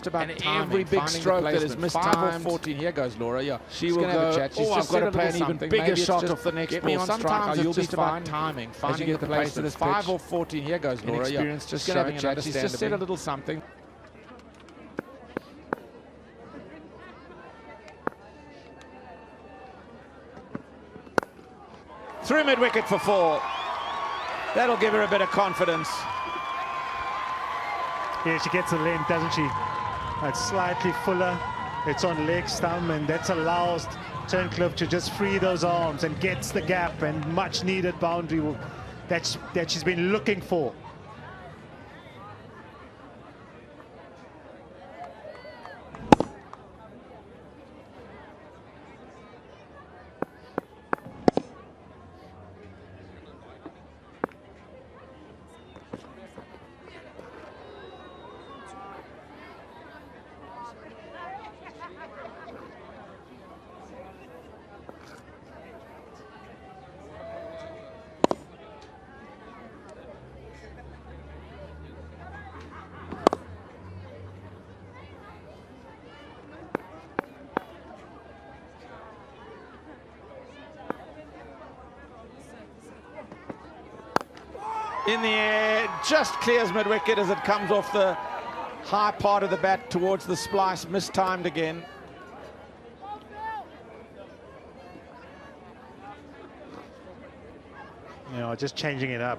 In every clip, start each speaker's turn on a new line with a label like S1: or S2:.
S1: about
S2: and
S1: timing,
S2: every big stroke that is mistimed.
S1: 5 or 14. Here goes Laura. Yeah,
S2: She will go.
S1: Have a chat. She's
S2: I've
S1: just
S2: got to
S1: said
S2: play
S1: a
S2: an
S1: little
S2: even
S1: something.
S2: bigger
S1: Maybe
S2: shot
S1: just
S2: off the next
S1: get
S2: ball.
S1: me on strike.
S2: Sometimes
S1: You'll
S2: it's
S1: be
S2: just
S1: fine.
S2: about
S1: Timing,
S2: as
S1: finding
S2: you
S1: the
S2: get
S1: place.
S2: to
S1: There's
S2: this
S1: 5
S2: pitch.
S1: or 14. Here goes Laura. Yeah,
S2: Inexperience, just
S1: gonna have a
S2: showing
S1: chat. She's just said a
S2: understanding.
S1: little something. Through mid-wicket for 4. That'll give her a bit of confidence.
S3: Yeah, she gets the length, doesn't she? It's slightly fuller. It's on leg stump, and that allows Turncliffe to just free those arms and gets the gap and much needed boundary that she's been looking for.
S1: In the air, just clears mid-wicket as it comes off the high part of the bat towards the splice, mistimed again.
S3: You know, just changing it up.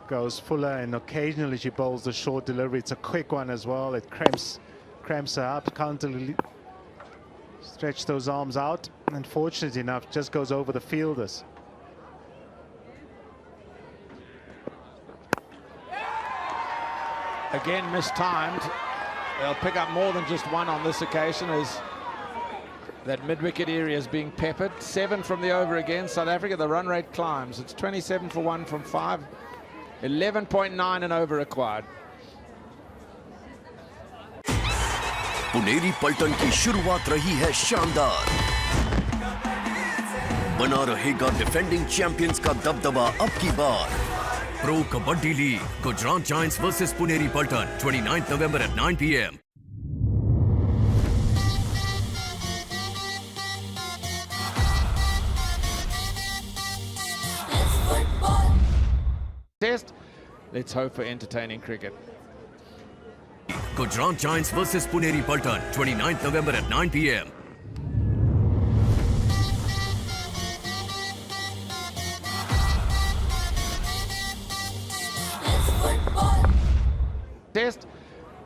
S3: Goes fuller, and occasionally she bowls the short delivery. It's a quick one as well. It cramps her up, can't really stretch those arms out. Unfortunate enough, just goes over the fielders.
S1: Again, mistimed. They'll pick up more than just one on this occasion as that mid-wicket area is being peppered. 7 from the over again. South Africa, the run rate climbs. It's 27 for 1 from 5. 11.9 and over required.
S4: Puneri पलटन की शुरुआत रही है शानदार। बना रहेगा defending champions का दबदबा अब की बार। Pro Kabaddi League, Gujarat Giants versus Puneri Paltan, 29th November at 9 p.m.
S1: Test. Let's hope for entertaining cricket.
S4: Gujarat Giants versus Puneri Paltan, 29th November at 9 p.m.
S1: Test.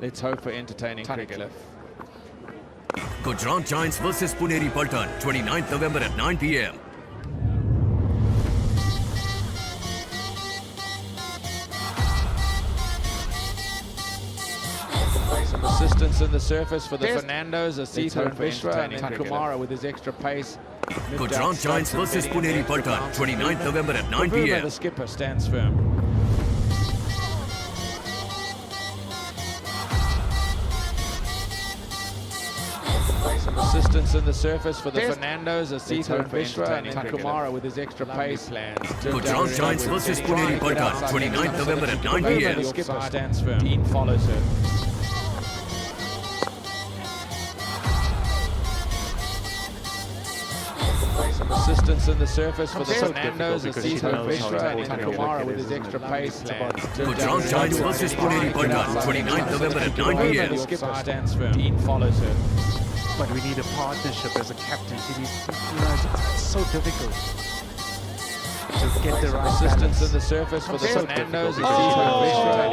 S1: Let's hope for entertaining cricket.
S4: Gujarat Giants versus Puneri Paltan, 29th November at 9 p.m.
S1: Some assistance in the surface for the Fernandos, Asita and Vishwa, and then Kumara with his extra pace.
S4: Gujarat Giants versus Puneri Paltan, 29th November at 9 p.m.
S1: The skipper stands firm. Some assistance in the surface for the Fernandos, Asita and Vishwa, and then Kumara with his extra pace.
S4: Gujarat Giants versus Puneri Paltan, 29th November at 9 p.m.
S1: The skipper stands firm. Dean follows her. Some assistance in the surface for the Fernandos, Asita and Vishwa, and then Kumara with his extra pace.
S4: Gujarat Giants versus Puneri Paltan, 29th November at 9 p.m.
S1: The skipper stands firm. Dean follows her.
S3: But we need a partnership as a captain. It's so difficult to get the right
S1: Assistance
S3: balance.
S1: in the surface for the Fernandos.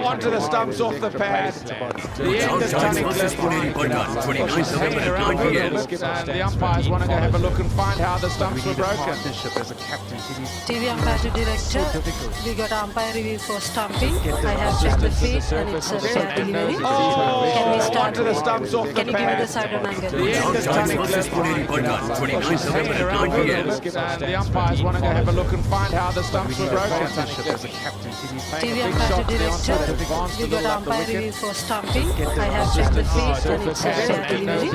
S1: Onto the stumps off the pad. The end is turning
S4: versus Puneri Paltan, 29th November at 9 p.m.
S1: And the umpires want to go have a look and find how the stumps were broken.
S3: Partnership as a captain.
S5: TV umpire to director.
S3: difficult.
S5: We got umpire review for stumping. I have checked the feet and it's a fair delivery. Can we start?
S1: Onto the stumps off the
S5: Can you give me the
S1: pad.
S5: side on angle?
S1: The end is
S4: Giants
S1: turning
S4: versus Puneri Paltan, 29th November at 9 p.m.
S1: And the umpires want to go have a look and find how how the stumps were broken.
S3: As a captain, should be playing
S5: TV
S3: a big
S5: umpire
S3: shot
S5: to
S3: there on top
S5: director.
S3: of the advance
S5: We
S3: to
S5: got
S3: build up the
S5: umpire
S3: wicket.
S5: review for stumping. I have checked the feet and it's a set delivery.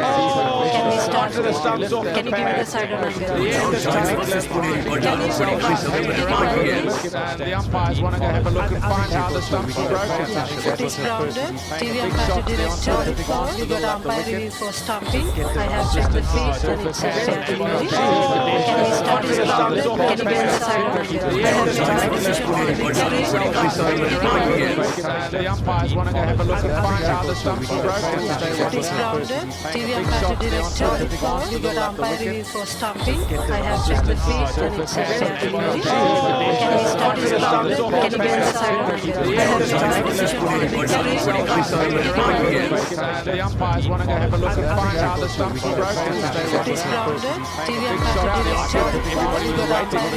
S5: Can we start?
S1: Onto the stumps off
S5: Can you give me the side on angle?
S1: The end is coming. The umpires want to go have a look and find how the stumps were broken.
S5: It is grounded. TV umpire to director. We got umpire review for stumping. I have checked the feet and it's a set delivery. Can we start? Can you give me the side on angle? I have checked the position for the
S1: The umpires want to go have a look and find how the stumps were broken.
S5: It is grounded. TV umpire to director. We got umpire review for stumping. I have checked the feet and it's a set delivery. Can we start? Can you give me the side on angle? I have checked the position for
S1: The umpires want to go have a look and find how the stumps were broken.
S5: It is grounded. TV umpire to director. We got umpire review for stumping. I have checked the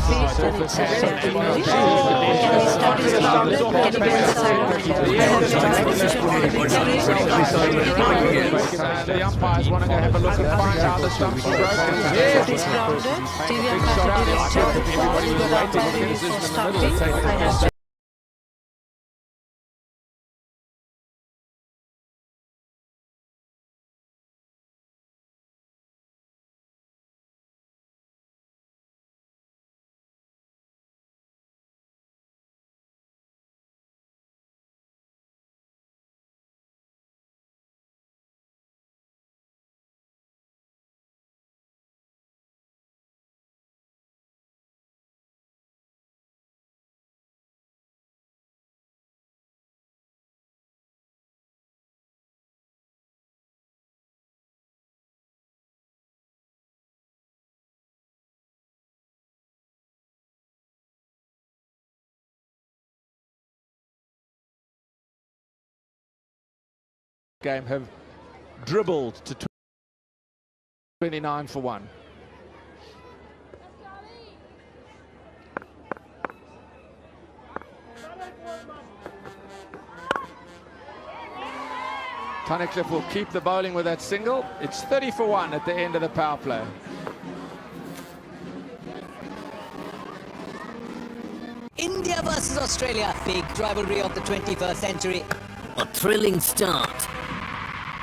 S5: feet and it's a set delivery. Can we start? Can you give me the side on angle? I have checked the position for
S1: The umpires want to go have a look and find how the stumps were broken.
S5: It is grounded. TV umpire to director. We got umpire review for stumping. I have checked.
S1: Game have dribbled to 29 for 1. Tunnicliffe will keep the bowling with that single. It's 30 for 1 at the end of the power play.
S2: India versus Australia, big rivalry of the 21st century.
S6: A thrilling start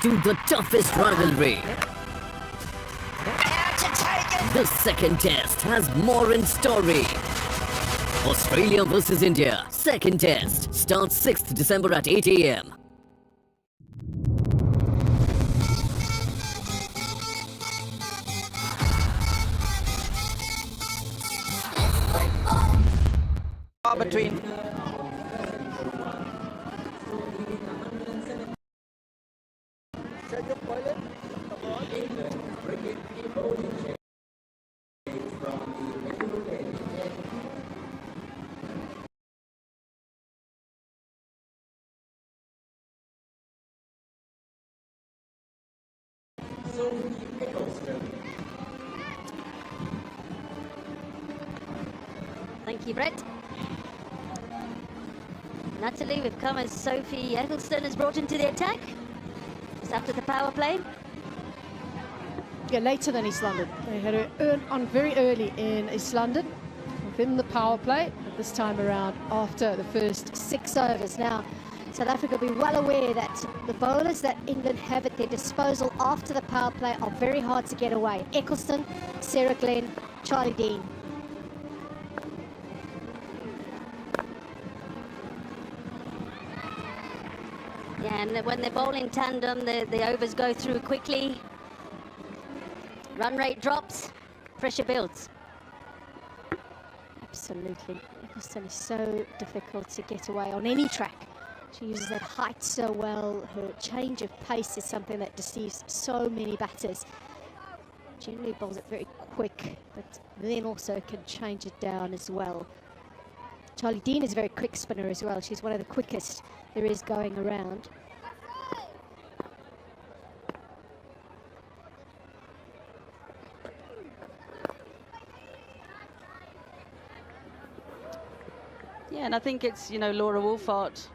S6: to the toughest rivalry. The second test has more in story. Australia versus India, second test, starts 6th December at 8 AM.
S2: Between
S7: Thank you, Brett. Natalie, we've come as Sophie Eccleston is brought into the attack just after the power play.
S8: Yeah, later than East London. They had to earn on very early in East London within the power play, but this time around after the first 6 overs. Now, South Africa will be well aware that the bowlers that England have at their disposal after the power play are very hard to get away. Eccleston, Sarah Glenn, Charlie Dean.
S7: Yeah, and when they're bowling tandem, the overs go through quickly. Run rate drops, pressure builds.
S8: Absolutely. Eccleston is so difficult to get away on any track. She uses that height so well. Her change of pace is something that deceives so many batters. Generally bowls it very quick, but then also can change it down as well. Charlie Dean is a very quick spinner as well. She's one of the quickest there is going around.
S9: Yeah, and I think it's, you know, Laura Wolfart.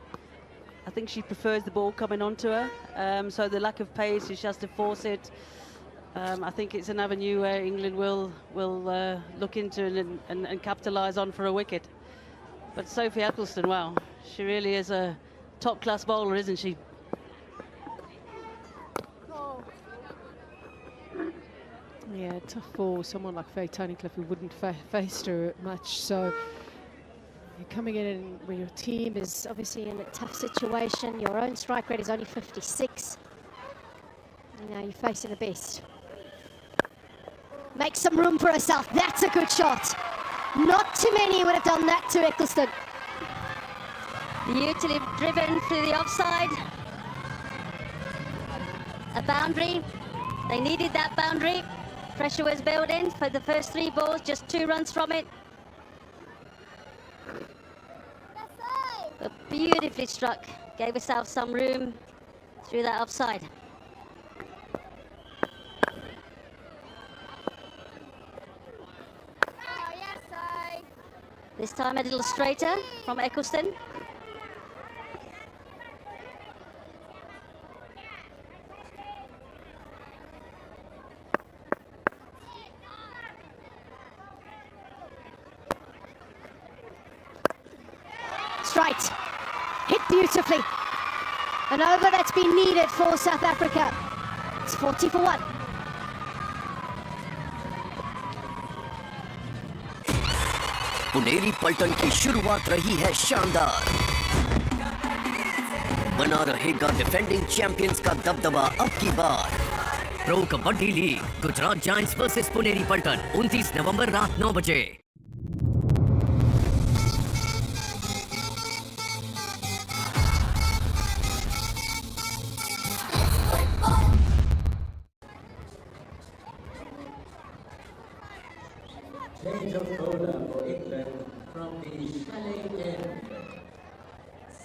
S9: I think she prefers the ball coming onto her. So the lack of pace, she has to force it. I think it's an avenue where England will look into and capitalise on for a wicket. But Sophie Ecclestone, wow, she really is a top-class bowler, isn't she?
S5: Yeah, tough for someone like Faye Tunnicliffe who wouldn't face her much. So you're coming in and when your team is obviously in a tough situation, your own strike rate is only 56. And now you're facing the best.
S8: Make some room for herself. That's a good shot. Not too many would have done that to Ecclestone.
S7: Beautifully driven through the offside. A boundary. They needed that boundary. Pressure was building for the first 3 balls, just 2 runs from it. But beautifully struck. Gave herself some room through that offside. This time a little straighter from Ecclestone.
S8: Straight. Hit beautifully. An over that's been needed for South Africa. It's 40 for 1.
S6: Puneri पलटन की शुरुआत रही है शानदार। बना रहेगा defending champions का दबदबा अब की बार। Pro kabaddi league Gujarat giants versus Puneri Paltan 29 नवंबर रात 9 बजे।
S2: Change of order for England from the shallow end.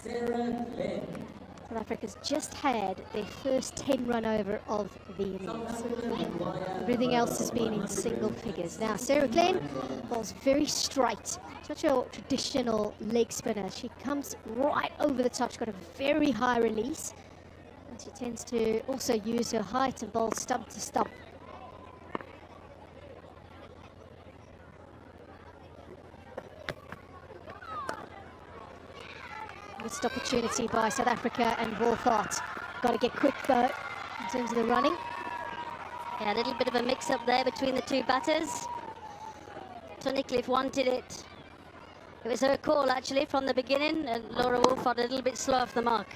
S2: Sarah Glenn.
S8: South Africa's just had their first 10-run over of the innings. Everything else has been in single figures. Now, Sarah Glenn bowls very straight. Such a traditional leg spinner. She comes right over the top. She's got a very high release. And she tends to also use her height and bowl stump to stump. Missed opportunity by South Africa and Wolfart. Got to get quick though in terms of the running.
S7: Yeah, a little bit of a mix-up there between the 2 batters. Tunnicliffe wanted it. It was her call actually from the beginning, and Laura Wolfart a little bit slow off the mark.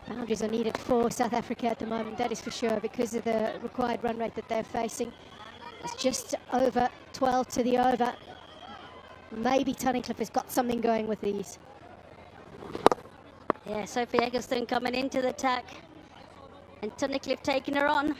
S8: Boundaries are needed for South Africa at the moment, that is for sure, because of the required run rate that they're facing. It's just over 12 to the over. Maybe Tunnicliffe has got something going with these.
S7: Yeah, Sophie Ecclestone coming into the attack, and Tunnicliffe taking her on.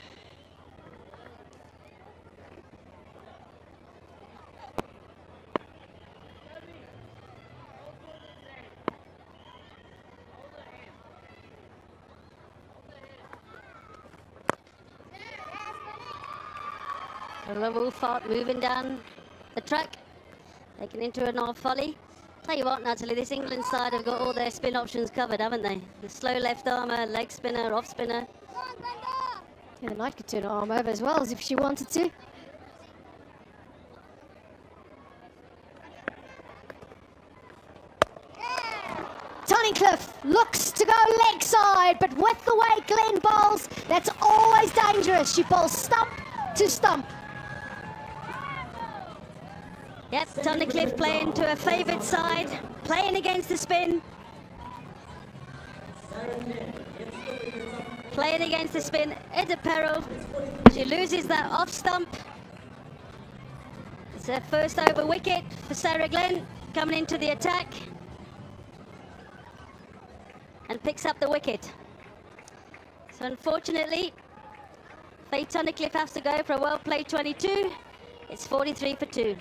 S7: Wolfart moving down the track, taken into an off volley. Tell you what, Natalie, this England side have got all their spin options covered, haven't they? The slow left armer, leg spinner, off spinner.
S8: Yeah, the knight could turn her arm over as well as if she wanted to. Tunnicliffe looks to go leg side, but with the way Glenn bowls, that's always dangerous. She bowls stump to stump.
S7: Yep, Tunnicliffe playing to her favoured side, playing against the spin. Playing against the spin at a peril. She loses that off stump. It's her first over wicket for Sarah Glenn, coming into the attack. And picks up the wicket. So unfortunately, Faye Tunnicliffe has to go for a well-played 22. It's 43 for 2.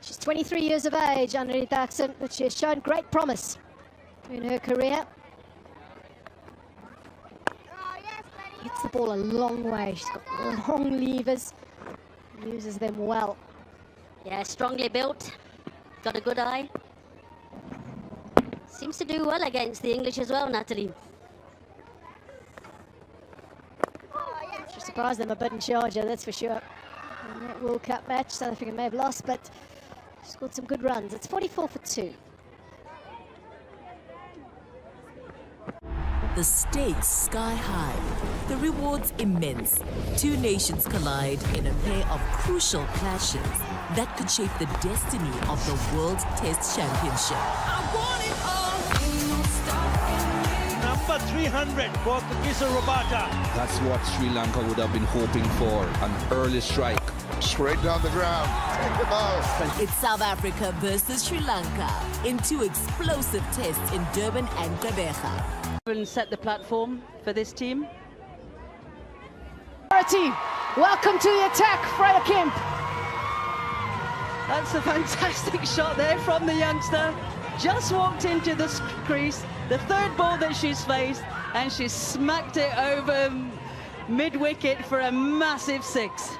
S8: She's 23 years of age underneath accent, but she has shown great promise in her career. Hits the ball a long way. She's got long levers, uses them well.
S7: Yeah, strongly built, got a good eye. Seems to do well against the English as well, Natalie.
S8: She surprised them a bit in Sharjah, that's for sure. In that World Cup match, South Africa may have lost, but she scored some good runs. It's 44 for 2.
S10: The stakes sky high, the rewards immense. Two nations collide in a pair of crucial clashes that could shape the destiny of the World Test Championship.
S11: I want it all. Number 300 for Kisa Rabata.
S12: That's what Sri Lanka would have been hoping for, an early strike.
S13: Straight down the ground, take the ball.
S10: It's South Africa versus Sri Lanka in two explosive tests in Durban and Gqeberha.
S9: And set the platform for this team.
S14: Welcome to the attack, Freya Kemp.
S9: That's a fantastic shot there from the youngster. Just walked into the crease, the third ball that she's faced, and she smacked it over mid-wicket for a massive 6.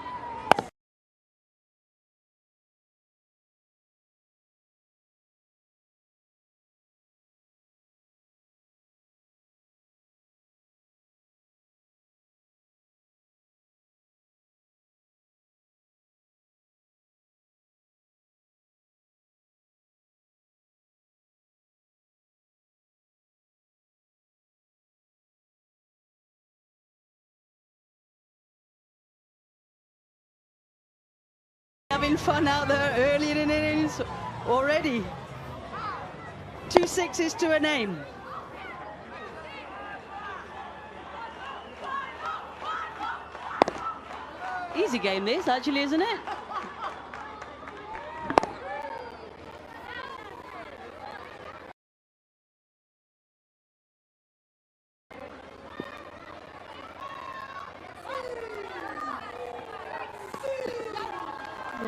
S9: Having fun out there early in innings already. 2 sixes to a name. Easy game this, actually, isn't it?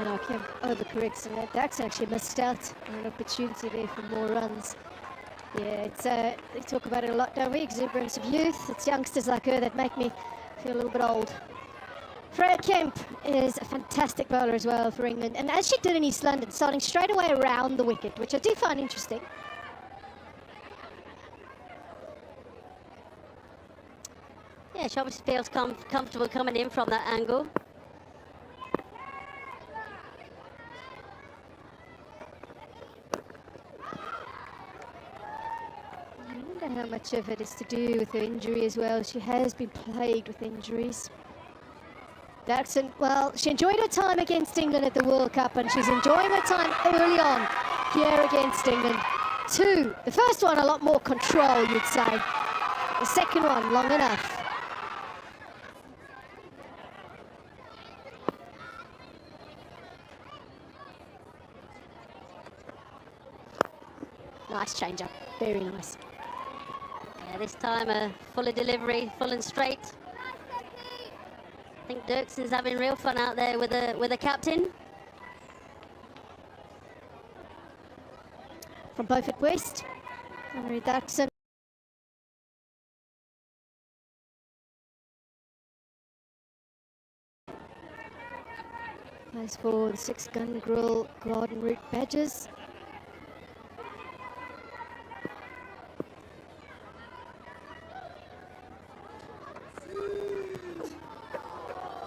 S8: No, Kemp overcorrects, and Dax actually missed out on an opportunity there for more runs. Yeah, it's they talk about it a lot, don't we? Exuberance of youth. It's youngsters like her that make me feel a little bit old. Freya Kemp is a fantastic bowler as well for England, and as she did in East London, starting straight away around the wicket, which I do find interesting.
S7: Yeah, she obviously feels comfortable coming in from that angle.
S8: I wonder how much of it is to do with her injury as well. She has been plagued with injuries. Jackson, well, she enjoyed her time against England at the World Cup, and she's enjoying her time early on here against England. 2, the first one a lot more control, you'd say. The second one, long enough. Nice change up, very nice.
S7: Yeah, this time a fuller delivery, full and straight. I think Dirkson's having real fun out there with the captain.
S8: From Beaufort West, Henry Dirkson. Plays for the 6 Gun Grill Garden Route Badgers.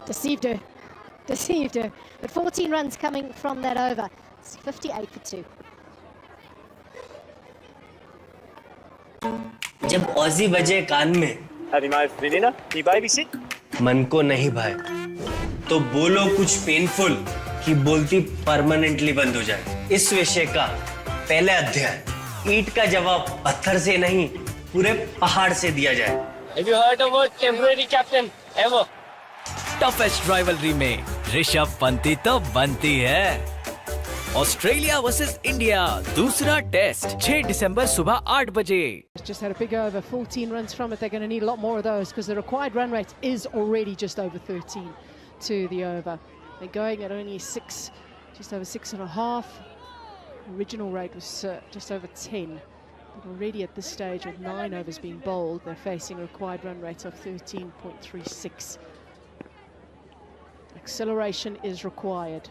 S8: Deceived her. But 14 runs coming from that over. It's 58 for 2.
S15: जब औजी बजे कान में मन को नहीं भाए तो बोलो कुछ पेनफुल कि बोलती परमानेंटली बंद हो जाए। इस विषय का पहला अध्याय ईंट का जवाब पत्थर से नहीं पूरे पहाड़ से दिया जाए।
S16: Have you heard about temporary captain ever?
S17: Toughest rivalry में ऋषभ पंती तो बनती है। ऑस्ट्रेलिया वर्सेस इंडिया दूसरा टेस्ट 6 दिसंबर सुबह 8 बजे।
S14: Just had a big over, 14 runs from it. They're going to need a lot more of those because the required run rate is already just over 13 to the over. They're going at only 6 just over 6.5. Original rate was just over 10. But already at this stage, with 9 overs being bowled, they're facing a required run rate of 13.36. Acceleration is required.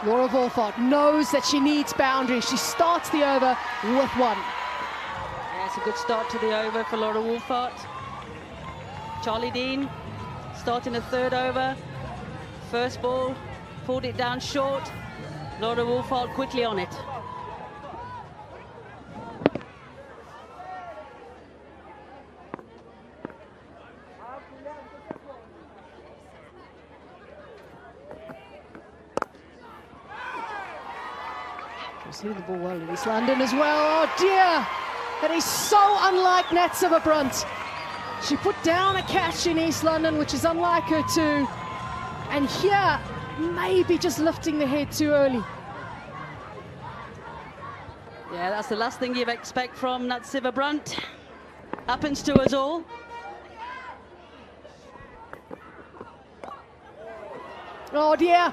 S14: Laura Wolfart knows that she needs boundaries. She starts the over with 1.
S9: Yeah, it's a good start to the over for Laura Wolfart. Charlie Dean starting a 3rd over. First ball, pulled it down short. Laura Wolfart quickly on it.
S14: She's hitting the ball well in East London as well. Oh dear! That is so unlike Nat Sivabrunt. She put down a catch in East London, which is unlike her too. And here, maybe just lifting the head too early.
S9: Yeah, that's the last thing you'd expect from Nat Sivabrunt. Happens to us all.
S14: Oh dear,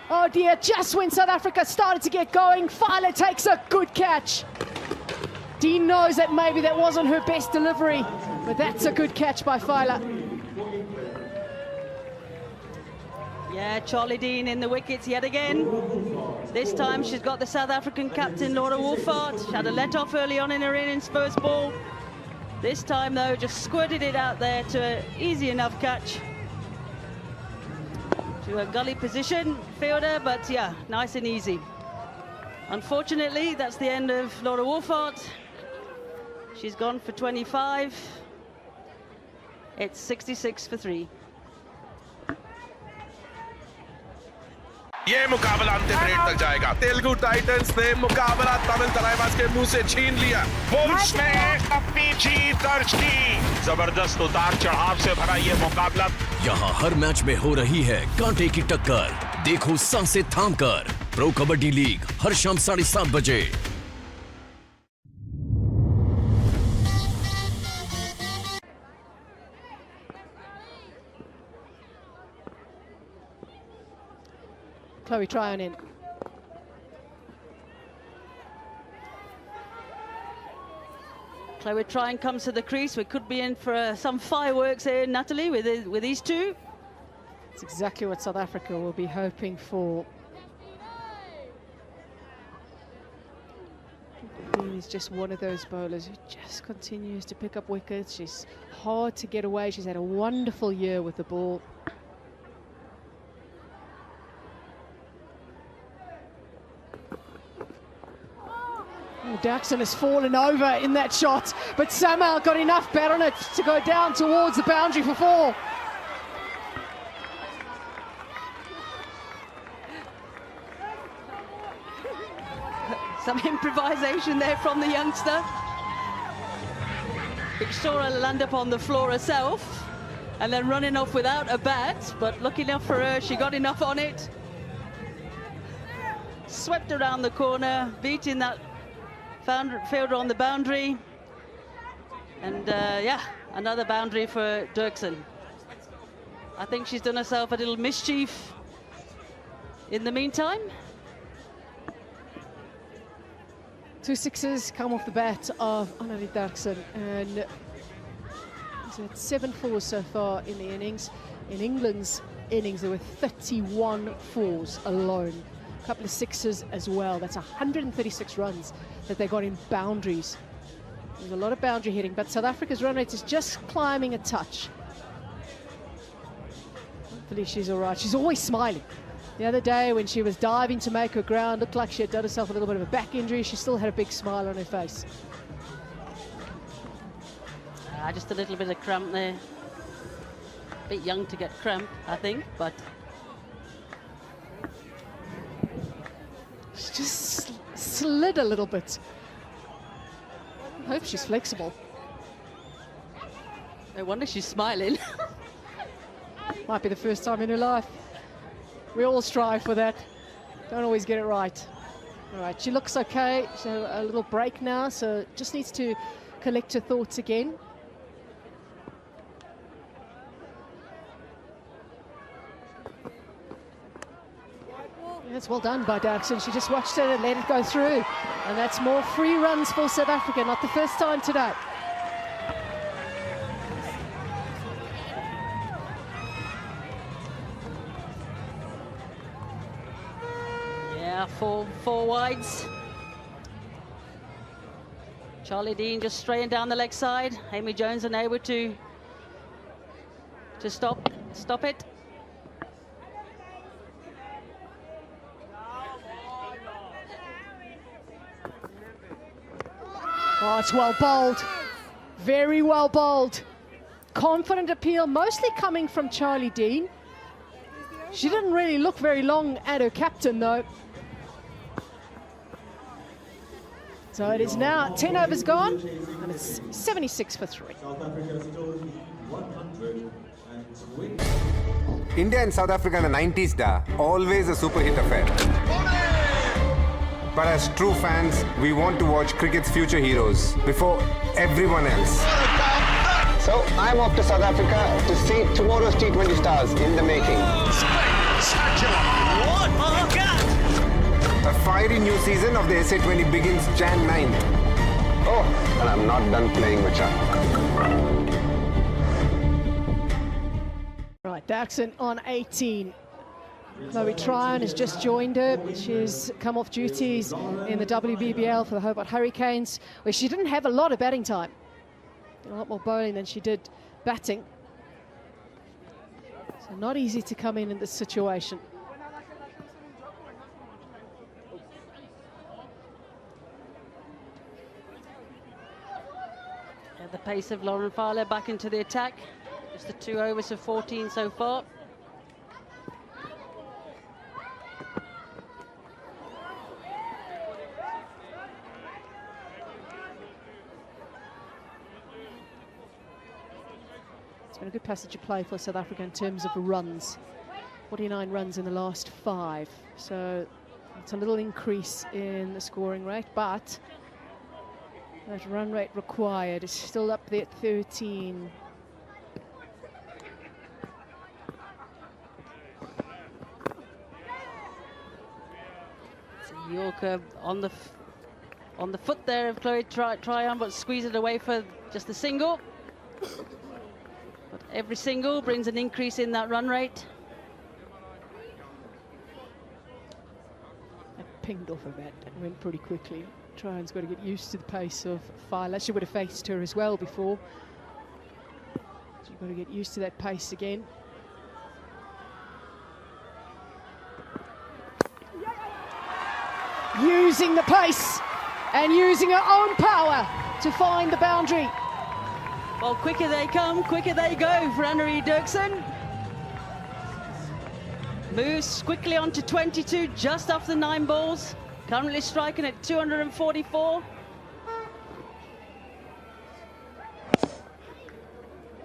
S14: oh dear, just when South Africa started to get going, Filer takes a good catch. Dean knows that maybe that wasn't her best delivery, but that's a good catch by Filer.
S9: Yeah, Charlie Dean in the wickets yet again. This time she's got the South African captain, Laura Wolfart. She had a let-off early on in her innings, first ball. This time, though, just squirted it out there to an easy enough catch. To a gully position fielder, but yeah, nice and easy. Unfortunately, that's the end of Laura Wolfart. She's gone for 25. It's 66 for 3.
S18: ये मुकाबला अंतिम red तक जाएगा। Telugu Titans ने मुकाबला तमिल तलाईबाज के मुंह से छीन लिया। बुल्स ने अपनी जीत दर्ज की। जबरदस्त उतार चढ़ाव से भरा ये मुकाबला।
S4: यहाँ हर मैच में हो रही है कांटे की टक्कर। देखो सांसें थामकर। प्रो कबड्डी लीग हर शाम 7:30 बजे।
S14: Chloe Tryon in.
S9: Chloe Tryon comes to the crease. We could be in for some fireworks here, Natalie, with these two.
S14: It's exactly what South Africa will be hoping for. He's just one of those bowlers who just continues to pick up wickets. She's hard to get away. She's had a wonderful year with the ball. Daxon has fallen over in that shot, but somehow got enough bat on it to go down towards the boundary for 4.
S9: Some improvisation there from the youngster. Big sure will land up on the floor herself and then running off without a bat, but lucky enough for her, she got enough on it. Swept around the corner, beating that fielder on the boundary, and yeah, another boundary for Dirksen. I think she's done herself a little mischief in the meantime.
S14: 2 sixes come off the bat of Anneli Dirksen, and he's had 7 fours so far in the innings. In England's innings, there were 31 fours alone. A couple of sixes as well. That's 136 runs that they got in boundaries. There's a lot of boundary hitting, but South Africa's run rate is just climbing a touch. Hopefully she's all right. She's always smiling. The other day when she was diving to make her ground, looked like she had done herself a little bit of a back injury. She still had a big smile on her face.
S9: Just a little bit of cramp there. A bit young to get cramp, I think, but
S14: she just slid a little bit. I hope she's flexible.
S9: No wonder she's smiling.
S14: Might be the first time in her life. We all strive for that. Don't always get it right. All right, she looks okay. So a little break now, so just needs to collect her thoughts again. That's well done by Dirksen. She just watched it and let it go through. And that's more free runs for South Africa, not the first time today.
S9: Yeah, four wides. Charlie Dean just straightened down the leg side. Amy Jones unable to stop it.
S14: Oh, it's well bowled. Very well bowled. Confident appeal, mostly coming from Charlie Dean. She didn't really look very long at her captain, though. So it is now 10 overs gone, and it's 76 for 3.
S19: India and South Africa in the 90s, always a super hit affair. But as true fans, we want to watch cricket's future heroes before everyone else. So I'm off to South Africa to see tomorrow's T20 stars in the making.
S11: What? Oh, God!
S19: A fiery new season of the SA20 begins Jan 9th. Oh, and I'm not done playing, Macha.
S14: Right, Dirksen on 18. Chloe Tryon has just joined her. She's come off duties in the WBBL for the Hobart Hurricanes, where she didn't have a lot of batting time. A lot more bowling than she did batting. So not easy to come in this situation.
S9: The pace of Lauren Fowler back into the attack. Just the 2 overs of 14 so far.
S14: It's been a good passage of play for South Africa in terms of runs. 49 runs in the last 5. So it's a little increase in the scoring rate, but that run rate required is still up there at 13.
S9: So Yorker on the foot there of Chloe Tryon, but squeeze it away for just the single. But every single brings an increase in that run rate.
S14: I pinged off of that and went pretty quickly. Tryon's got to get used to the pace of Fowler. She would have faced her as well before. So you've got to get used to that pace again. Using the pace and using her own power to find the boundary.
S9: Well, quicker they come, quicker they go for Anne-Marie Dirksen. Moves quickly on to 22, just off the 9 balls. Currently striking at 244.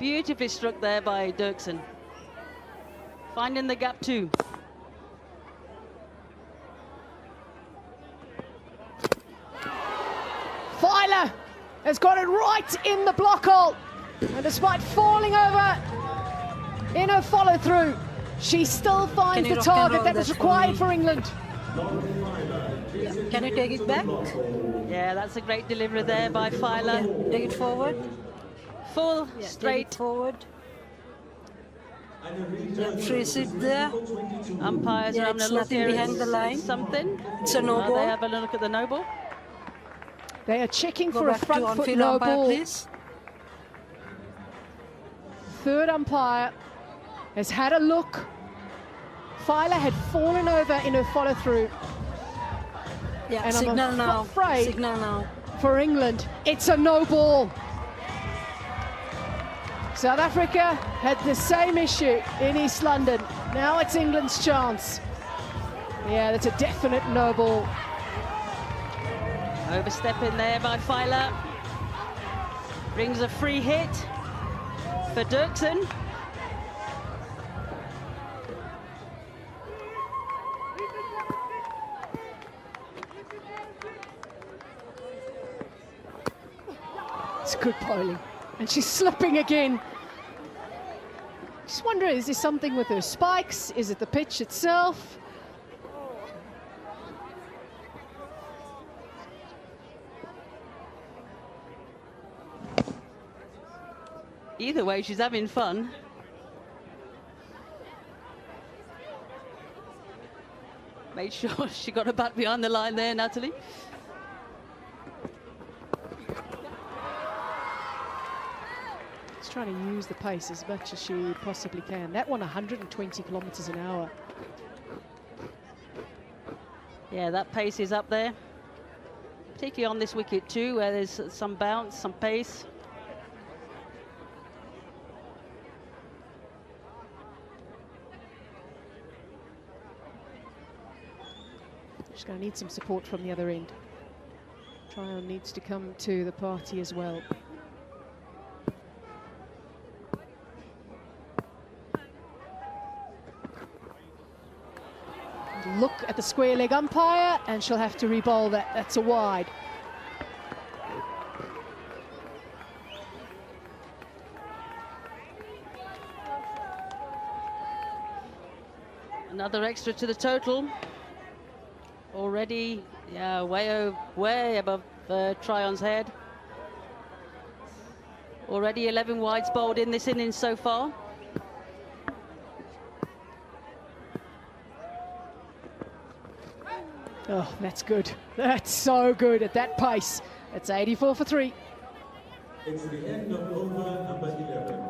S9: Beautifully struck there by Dirksen. Finding the gap too.
S14: Fowler has got it right in the block hole. And despite falling over in her follow-through, she still finds the target that is required for England.
S5: Can you take it back?
S9: Yeah, that's a great delivery there by Fowler.
S5: Yeah, take it forward.
S9: Full,
S5: Yeah,
S9: straight.
S5: take it forward. Yeah, trace it there.
S9: Umpires are having a look here.
S5: Behind the line.
S9: Something.
S5: It's a no
S9: Now
S5: ball.
S9: they have a look at the no ball.
S14: They are checking
S5: Go
S14: for a
S5: back to
S14: front foot
S5: on-field
S14: no
S5: umpire,
S14: ball.
S5: please.
S14: Third umpire has had a look. Fowler had fallen over in her follow-through.
S5: Yeah,
S14: And
S5: signal
S14: I'm
S5: now.
S14: afraid
S5: Signal now.
S14: for England, it's a no ball. South Africa had the same issue in East London. Now it's England's chance. Yeah, that's a definite no ball.
S9: Overstep in there by Fowler. Brings a free hit for Dirksen.
S14: It's good bowling. And she's slipping again. Just wondering, is there something with her spikes? Is it the pitch itself?
S9: Either way, she's having fun. Made sure she got her back behind the line there, Natalie.
S14: She's trying to use the pace as much as she possibly can. That one 120 kilometers an hour.
S9: Yeah, that pace is up there. Particularly on this wicket too, where there's some bounce, some pace.
S14: She's going to need some support from the other end. Tryon needs to come to the party as well. Look at the square leg umpire, and she'll have to re-bowl that. That's a wide.
S9: Another extra to the total. Already, yeah, way above Tryon's head. Already 11 wides bowled in this innings so far.
S14: Oh, that's good. That's so good at that pace. It's 84 for 3.
S2: It's the end of over number 11.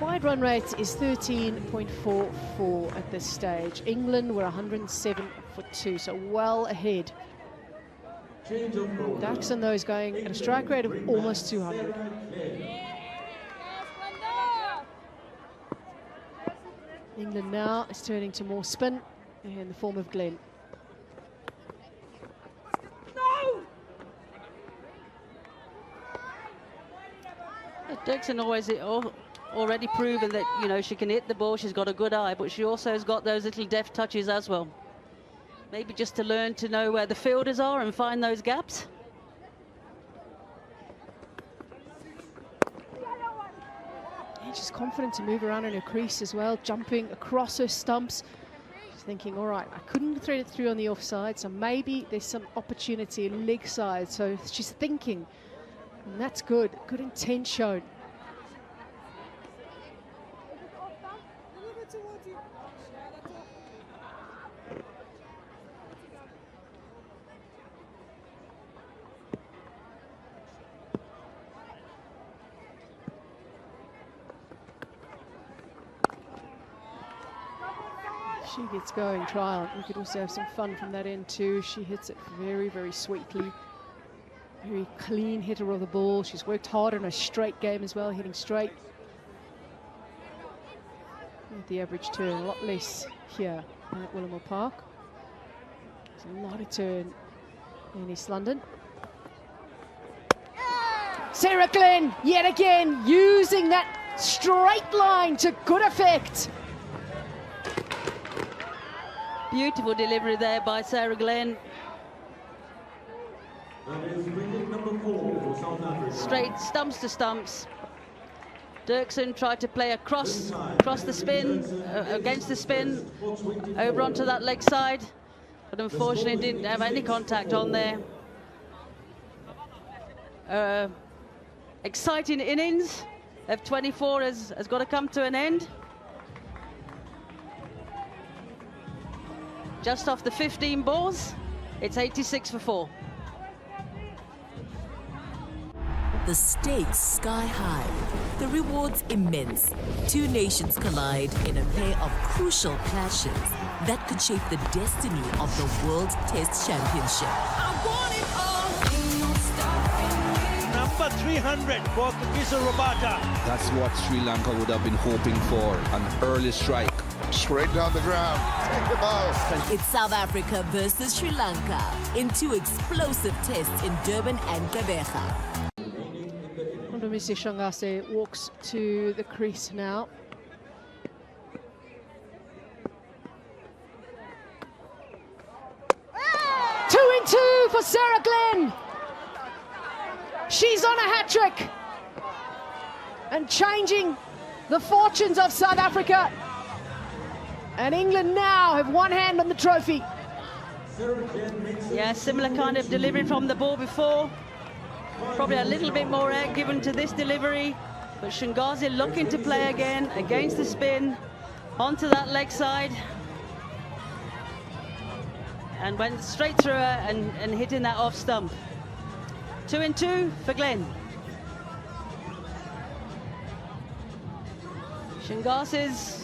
S14: Wide run rate is 13.44 at this stage. England were 107 for 2, so well ahead. Daxon, though, is going at a strike rate of almost 200. England now is turning to more spin in the form of Glenn.
S9: Daxon already proven that, you know, she can hit the ball, she's got a good eye, but she also has got those little deft touches as well. Maybe just to learn to know where the fielders are and find those gaps.
S14: And she's confident to move around in her crease as well, jumping across her stumps. She's thinking, all right, I couldn't thread it through on the offside, so maybe there's some opportunity leg side. So she's thinking, and that's good. Good intent shown. She gets going, Tryon. We could also have some fun from that end too. She hits it very, very sweetly. Very clean hitter of the ball. She's worked hard on her straight game as well, hitting straight. With the average turn, a lot less here at Willamore Park. There's a lot of turn in East London. Sarah Glenn, yet again, using that straight line to good effect.
S9: Beautiful delivery there by Sarah Glenn. Straight stumps to stumps. Dirksen tried to play across the spin, against the spin, over onto that leg side, but unfortunately didn't have any contact on there. Exciting innings of 24 has got to come to an end. Just off the 15 balls, it's 86 for 4.
S10: The stakes sky high, the rewards immense. Two nations collide in a pair of crucial clashes that could shape the destiny of the World Test Championship.
S11: Number 300 for Gupshup.
S12: That's what Sri Lanka would have been hoping for, an early strike.
S13: Straight down the ground. Take the ball.
S10: It's South Africa versus Sri Lanka in two explosive tests in Durban and Gqeberha.
S14: Sherazi walks to the crease now. Two in two for Sarah Glenn. She's on a hat-trick and changing the fortunes of South Africa. And England now have one hand on the trophy.
S9: Yeah, similar kind of delivery from the ball before. Probably a little bit more air given to this delivery. But Sherazi looking to play again against the spin onto that leg side. And went straight through her and hitting that off stump. 2 in 2 for Glenn. Sherazi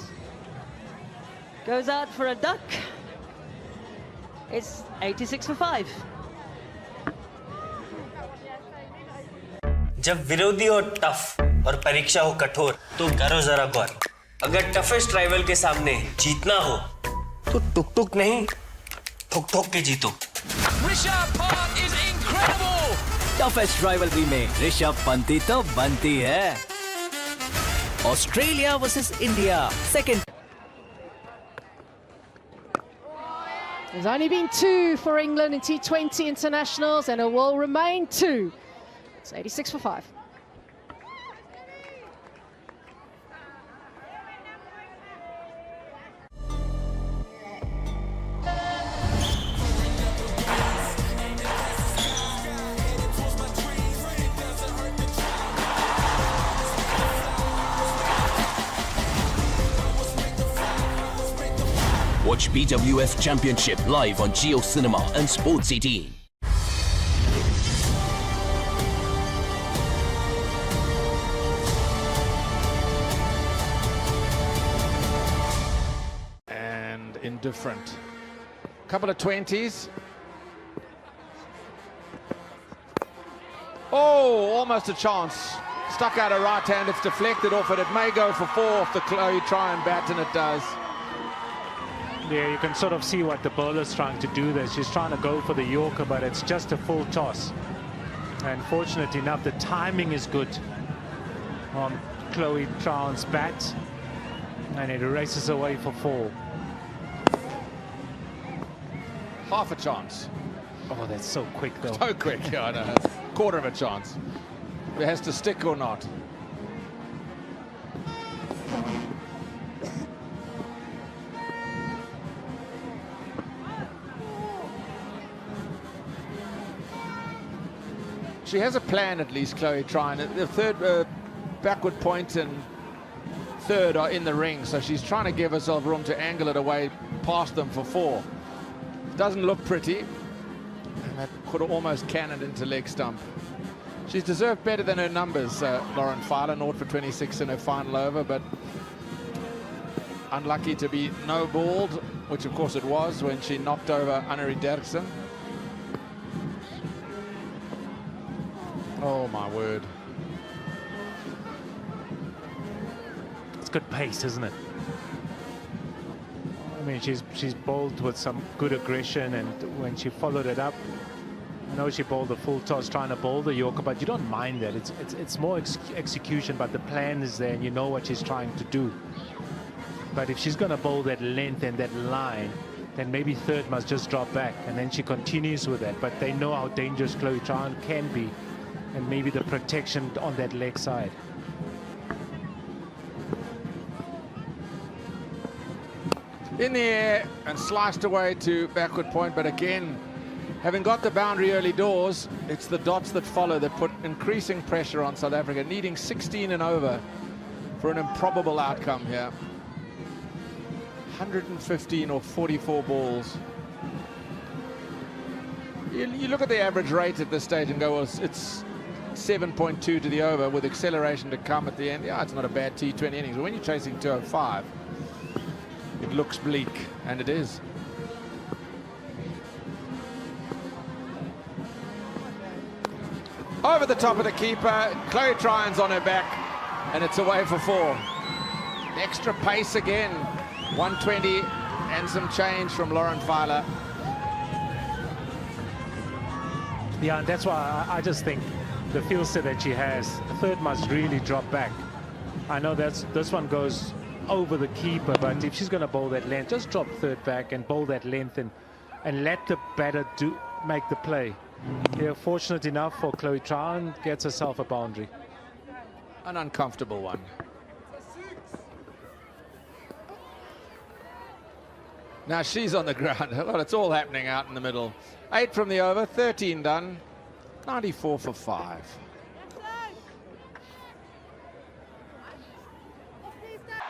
S9: goes out for a duck. It's 86 for 5.
S15: जब विरोधी हो tough और परीक्षा हो कठोर तो करो जरा गौर। अगर टफेस्ट राइवल के सामने जीतना हो तो टुक टुक नहीं ठोक ठोक के जीतो।
S17: टफेस्ट राइवलरी में ऋषभ पंती तो बनती है। Australia versus India second.
S14: There's only been 2 for England in T20 internationals, and it will remain 2. It's 86 for 5.
S4: Watch BWF Championship live on Geo Cinema and Sports 18.
S1: And indifferent. Couple of 20s. Oh, almost a chance. Stuck out a right hand. It's deflected off it. It may go for 4 off the Chloe try and bat, and it does.
S3: Yeah, you can sort of see what the bowler's trying to do there. She's trying to go for the Yorker, but it's just a full toss. And fortunately enough, the timing is good on Chloe Trown's bat. And it races away for 4.
S1: Half a chance.
S3: Oh, that's so quick, though.
S1: So quick, yeah, I know. Quarter of a chance. It has to stick or not. She has a plan, at least, Chloe trying. The third backward point and third are in the ring, so she's trying to give herself room to angle it away past them for 4. Doesn't look pretty, and that could have almost cannoned into leg stump. She's deserved better than her numbers, Lauren Filer, 0 for 26 in her final over, but unlucky to be no-balled, which of course it was when she knocked over Annemarie Derksen. Oh my word.
S3: It's good pace, isn't it? I mean, she's bowled with some good aggression, and when she followed it up, I know she bowled a full toss trying to bowl the Yorker, but you don't mind that. It's more execution, but the plan is there and you know what she's trying to do. But if she's going to bowl that length and that line, then maybe third must just drop back, and then she continues with that. But they know how dangerous Chloe Trown can be, and maybe the protection on that leg side.
S1: In the air and sliced away to backward point, but again, having got the boundary early doors, it's the dots that follow that put increasing pressure on South Africa, needing 16 and over for an improbable outcome here. 115 or 44 balls. You look at the average rate at this stage and go, well, it's 7.2 to the over with acceleration to come at the end. Yeah, it's not a bad T20 innings, but when you're chasing 205, it looks bleak, and it is. Over the top of the keeper, Chloe Tryon's on her back, and it's away for 4. Extra pace again 120 and some change from Lauren Filer.
S3: Yeah, and that's why I just think the field set that she has, the third must really drop back. I know this one goes over the keeper, but if she's going to bowl that length, just drop third back and bowl that length and let the batter make the play. Yeah, fortunate enough for Chloe Tryon, gets herself a boundary.
S1: An uncomfortable one. Now she's on the ground. Well, it's all happening out in the middle. 8 from the over, 13 done, 94 for 5.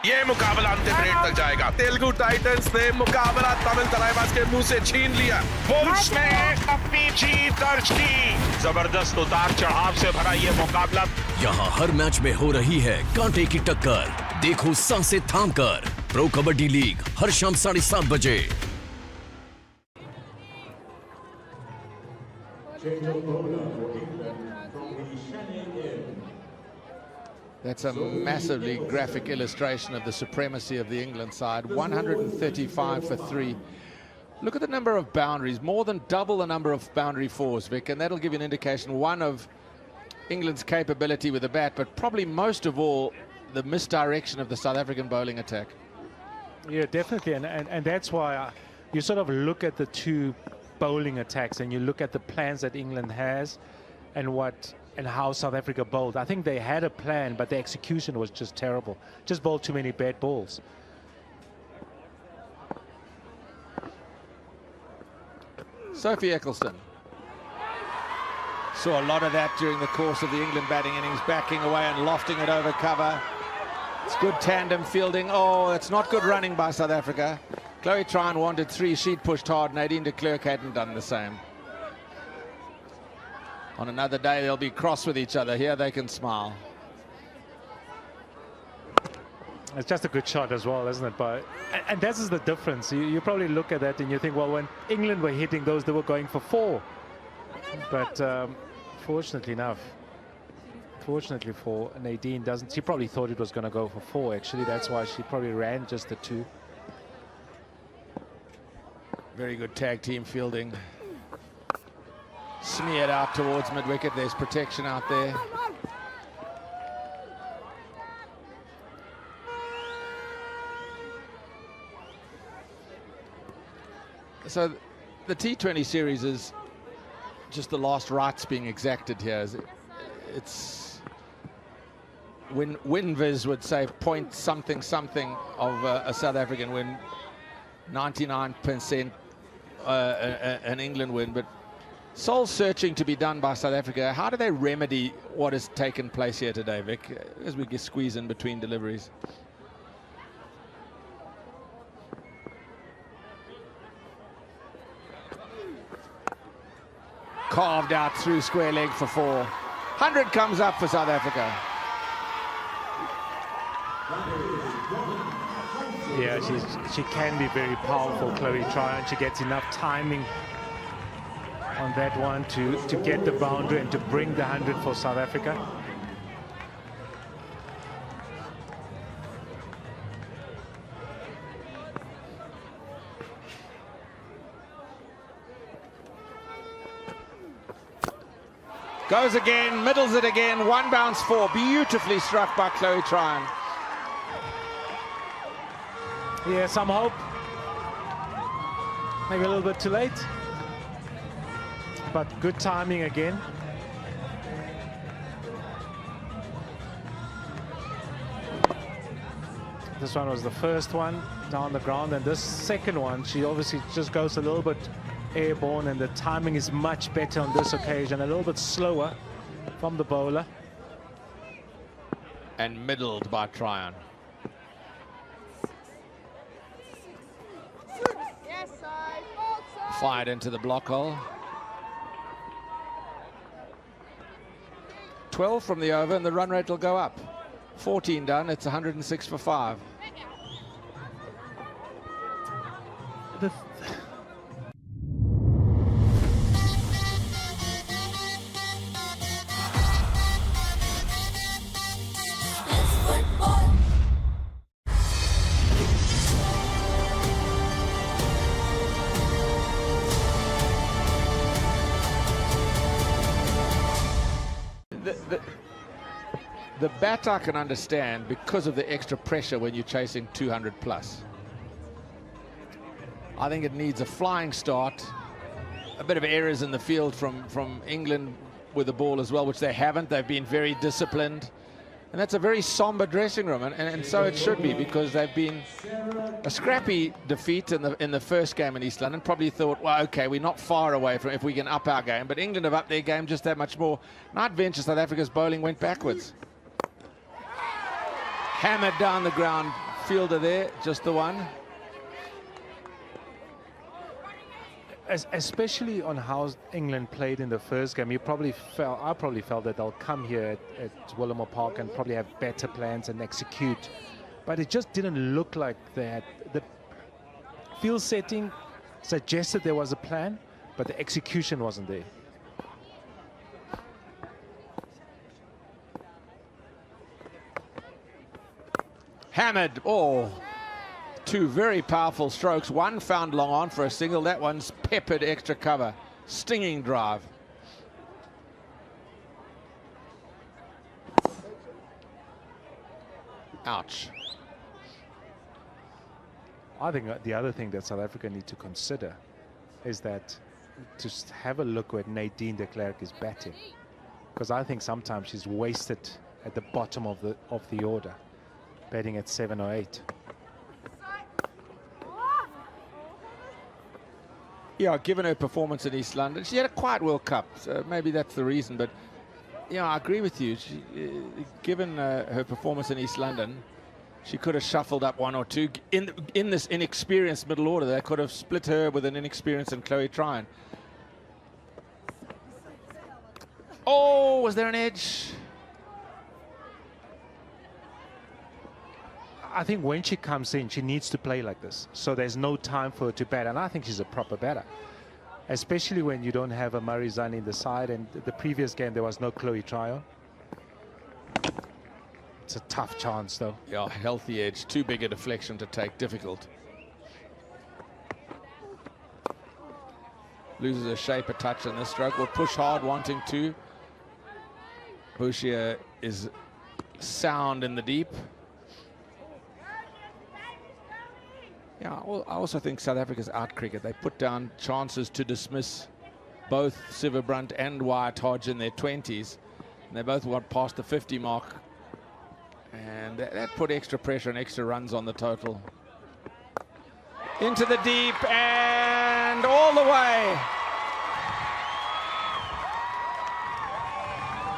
S18: ये मुकाबला अंतिम red तक जाएगा। Telugu Titans ने मुकाबला तमिल तलाईबाज के मुंह से छीन लिया। बुल्स ने अपनी जीत दर्ज की। जबरदस्त उतार चढ़ाव से भरा ये मुकाबला।
S4: यहाँ हर मैच में हो रही है कांटे की टक्कर। देखो सांसें थामकर। प्रो कबड्डी लीग हर शाम 7:30 बजे।
S1: That's a massively graphic illustration of the supremacy of the England side. 135 for 3. Look at the number of boundaries, more than double the number of boundary fours, Vic, and that'll give you an indication, one, of England's capability with the bat, but probably most of all, the misdirection of the South African bowling attack.
S3: Yeah, definitely, and that's why you sort of look at the two bowling attacks and you look at the plans that England has and how South Africa bowled. I think they had a plan, but the execution was just terrible. Just bowled too many bad balls.
S1: Sophie Eccleston. Saw a lot of that during the course of the England batting innings, backing away and lofting it over cover. It's good tandem fielding. Oh, it's not good running by South Africa. Chloe Tryon wanted 3. She'd pushed hard. Nadine de Klerk hadn't done the same. On another day, they'll be cross with each other. Here they can smile.
S3: It's just a good shot as well, isn't it? But and that is the difference. You probably look at that and you think, well, when England were hitting those, they were going for 4. But fortunately for Nadine, she probably thought it was going to go for 4. Actually, that's why she probably ran just the 2.
S1: Very good tag team fielding. Smeared out towards mid-wicket. There's protection out there. So the T20 series is just the last rites being exacted here. It's when WinViz would say point something something of a South African win, 99% an England win, but soul searching to be done by South Africa. How do they remedy what has taken place here today, Vic, as we get squeezed in between deliveries? Carved out through square leg for 4. 100 comes up for South Africa.
S3: Yeah, she can be very powerful, Chloe Tryon. She gets enough timing on that one to get the boundary and to bring the 100 for South Africa.
S1: Goes again, middles it again, 1 bounce 4. Beautifully struck by Chloe Tryon.
S3: Yeah, some hope. Maybe a little bit too late. But good timing again. This one was the first one down the ground, and this second one, she obviously just goes a little bit airborne, and the timing is much better on this occasion, a little bit slower from the bowler.
S1: And middled by Tryon. Fired into the block hole. 12 from the over, and the run rate will go up. 14 done, it's 106 for 5. The bat I can understand because of the extra pressure when you're chasing 200 plus. I think it needs a flying start, a bit of errors in the field from England with the ball as well, which they haven't. They've been very disciplined. And that's a very somber dressing room, and so it should be, because they've been a scrappy defeat in the first game in East London. Probably thought, well, okay, we're not far away from if we can up our game. But England have upped their game just that much more. And I'd venture South Africa's bowling went backwards. Hammered down the ground, fielder there, just the one.
S3: Especially on how England played in the first game, I probably felt that they'll come here at Willamore Park and probably have better plans and execute. But it just didn't look like that. The field setting suggested there was a plan, but the execution wasn't there.
S1: Hammered, oh. Two very powerful strokes. One found long on for a single. That one's peppered extra cover. Stinging drive. Ouch.
S3: I think the other thing that South Africa need to consider is that just have a look where Nadine de Klerk is batting, because I think sometimes she's wasted at the bottom of the order, batting at 7 or 8.
S1: Yeah, given her performance in East London, she had a quiet World Cup, so maybe that's the reason. But yeah, I agree with you. She, given her performance in East London, she could have shuffled up one or two in this inexperienced middle order. They could have split her with an inexperienced and Chloe Tryon. Oh, was there an edge?
S3: I think when she comes in, she needs to play like this. So there's no time for her to bat. And I think she's a proper batter, especially when you don't have a Murray Zani in the side. And the previous game, there was no Chloe Tryon. It's a tough chance, though.
S1: Yeah, healthy edge. Too big a deflection to take. Difficult. Loses her shape a touch in this stroke. Will push hard, wanting to. Bouchier is sound in the deep. Yeah, I also think South Africa's out cricket. They put down chances to dismiss both Siverbrunt and Wyatt Hodge in their 20s. And they both went past the 50 mark. And that put extra pressure and extra runs on the total. Into the deep and all the way.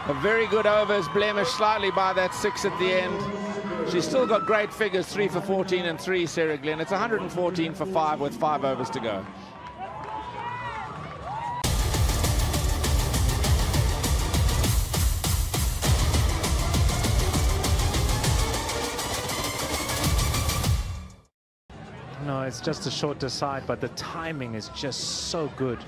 S1: A very good over is blemished slightly by that 6 at the end. She's still got great figures, 3 for 14 and 3, Sarah Glenn. It's 114 for 5 with 5 overs to go.
S3: No, it's just a shorter side, but the timing is just so good.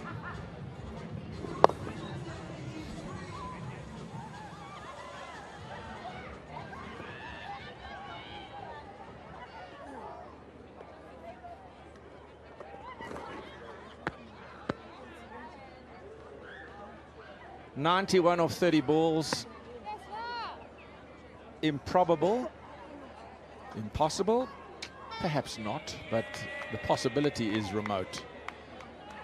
S1: .91 off 30 balls. Improbable. Impossible. Perhaps not, but the possibility is remote.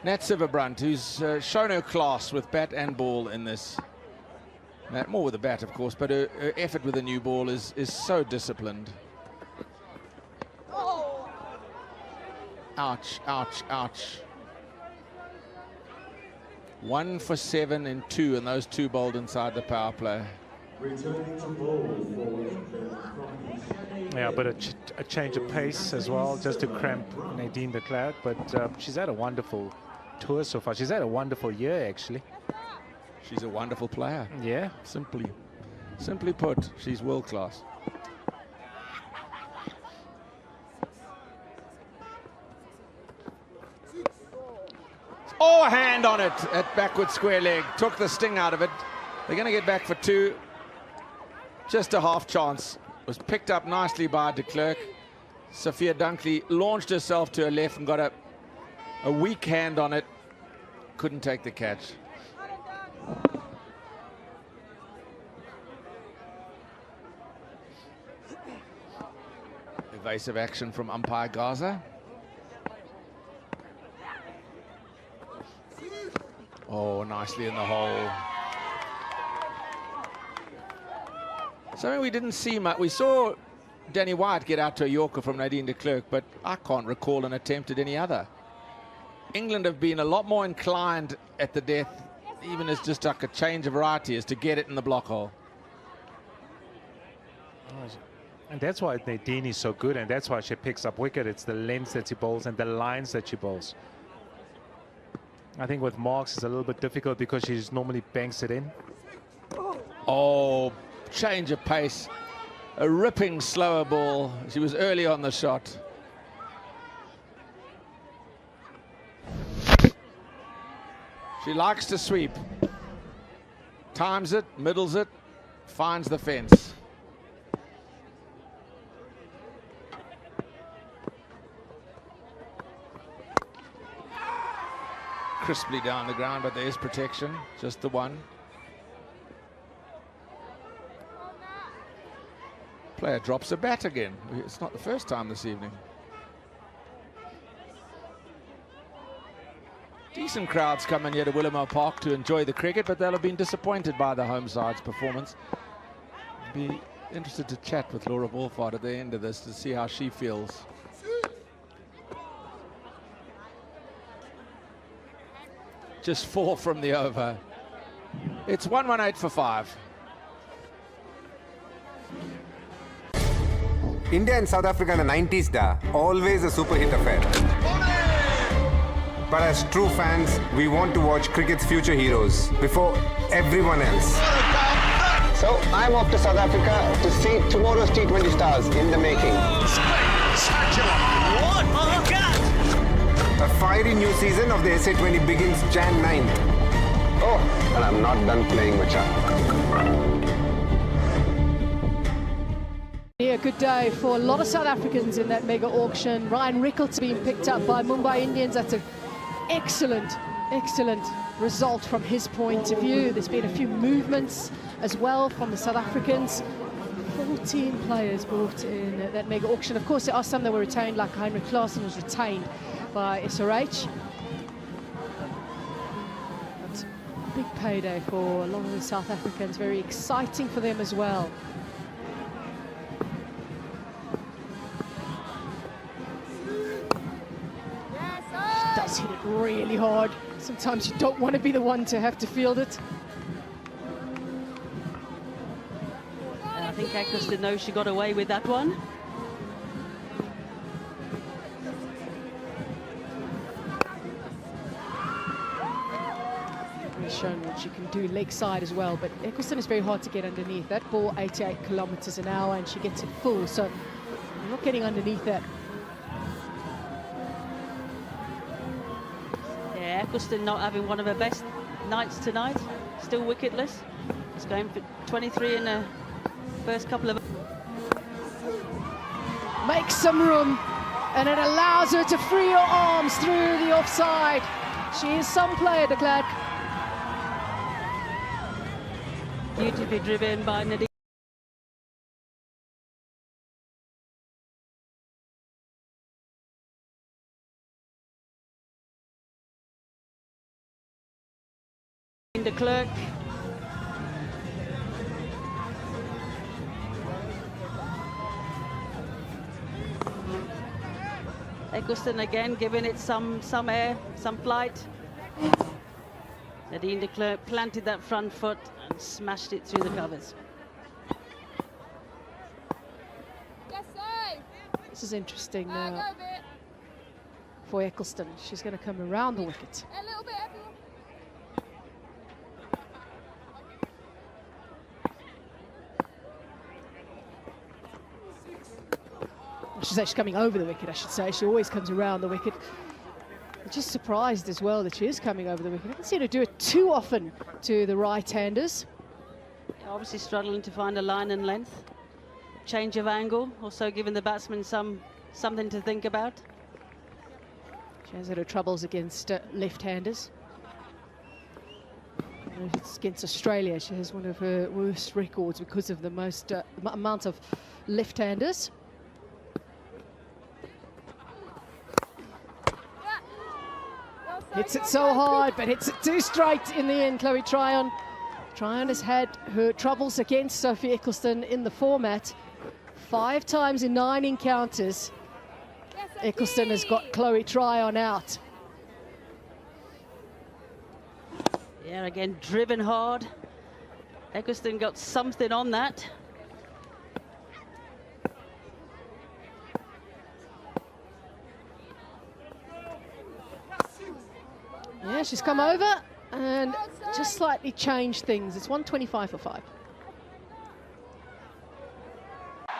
S1: Nat Siverbrunt, who's shown her class with bat and ball in this. More with the bat, of course, but her effort with the new ball is so disciplined. Ouch, ouch, ouch. 1 for 7 in 2, and those 2 bowled inside the power play.
S3: Yeah, but a change of pace as well, just to cramp Nadine de Klerk. But she's had a wonderful tour so far. She's had a wonderful year, actually.
S1: She's a wonderful player.
S3: Yeah.
S1: Simply put, she's world class. Oh, a hand on it at backward square leg. Took the sting out of it. They're going to get back for 2. Just a half chance. Was picked up nicely by de Klerk. Sophia Dunkley launched herself to her left and got a weak hand on it. Couldn't take the catch. Evasive action from umpire Gaza. Oh, nicely in the hole. Something we didn't see much. We saw Danny White get out to a Yorker from Nadine de Klerk, but I can't recall an attempt at any other. England have been a lot more inclined at the death, even as just like a change of variety, is to get it in the block hole.
S3: And that's why Nadine is so good, and that's why she picks up wicket. It's the lengths that she bowls and the lines that she bowls. I think with Marks it's a little bit difficult because she just normally banks it in.
S1: Oh, change of pace. A ripping slower ball. She was early on the shot. She likes to sweep. Times it, middles it, finds the fence. Crisply down the ground, but there is protection, just the one. Player drops a bat again. It's not the first time this evening. Decent crowds coming here to Willamette Park to enjoy the cricket, but they'll have been disappointed by the home side's performance. Be interested to chat with Laura Wolfhard at the end of this to see how she feels. Just 4 from the over. It's 118 for 5.
S19: India and South Africa in the 90s, always a super hit affair. But as true fans, we want to watch cricket's future heroes before everyone else. So I'm off to South Africa to see tomorrow's T20 stars in the making.
S4: What? Oh, God!
S19: A fiery new season of the SA20 begins Jan 9. Oh, and I'm not done playing, Macha.
S14: Yeah, good day for a lot of South Africans in that mega auction. Ryan Rickles being picked up by Mumbai Indians. That's an excellent result from his point of view. There's been a few movements as well from the South Africans. 14 players brought in that mega auction. Of course, there are some that were retained, like Heinrich Klaasen was retained by SRH. But big payday for a lot of the South Africans. Very exciting for them as well. Does hit it really hard. Sometimes you don't want to be the one to have to field it.
S9: I think Eccleston knows she got away with that one.
S14: He's shown what she can do leg side as well, but Eccleston is very hard to get underneath. That ball 88 kilometers an hour and she gets it full, so you're not getting underneath that.
S9: Yeah, Eccleston not having one of her best nights tonight. Still wicketless. It's going for 23 in the first couple of...
S14: Makes some room, and it allows her to free her arms through the offside. She is some player, de Klerk.
S9: Beautifully driven by Nadine. De Klerk. Eccleston again giving it some air, some flight. Nadine de Klerk planted that front foot and smashed it through the covers.
S14: This is interesting now for Eccleston. She's going to come around the wicket.
S20: A little bit, everyone.
S14: She's actually coming over the wicket, I should say. She always comes around the wicket. I'm just surprised as well that she is coming over the wicket. I haven't seen her do it too often to the right-handers.
S9: Obviously struggling to find a line and length. Change of angle, also giving the batsman something to think about.
S14: She has had her troubles against left-handers. It's against Australia. She has one of her worst records because of the most amount of left-handers. Hits it so hard, but hits it too straight in the end, Chloe Tryon. Tryon has had her troubles against Sophie Eccleston in the format. 5 times in 9 encounters. Eccleston has got Chloe Tryon out.
S9: Yeah, again, driven hard. Eccleston got something on that.
S14: Yeah, she's come over and just slightly changed things. It's 125 for 5.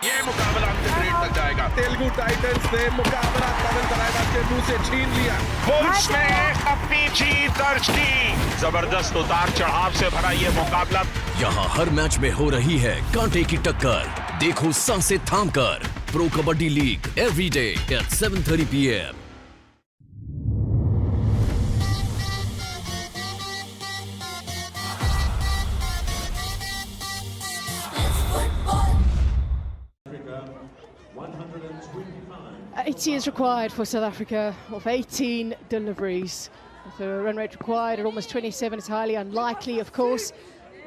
S18: ये मुकाबला अंतिम minute तक जाएगा। Telugu Titans ने मुकाबला तमिल तलाईबाज के मुंह से छीन लिया। बुल्स ने अपनी जीत दर्ज की। जबरदस्त उतार चढ़ाव से भरा ये मुकाबला।
S4: यहाँ हर मैच में हो रही है कांटे की टक्कर। देखो सांसें थामकर। Pro kabaddi league every day at 7:30 PM.
S14: It is required for South Africa of 18 deliveries. With a run rate required at almost 27, it's highly unlikely, of course.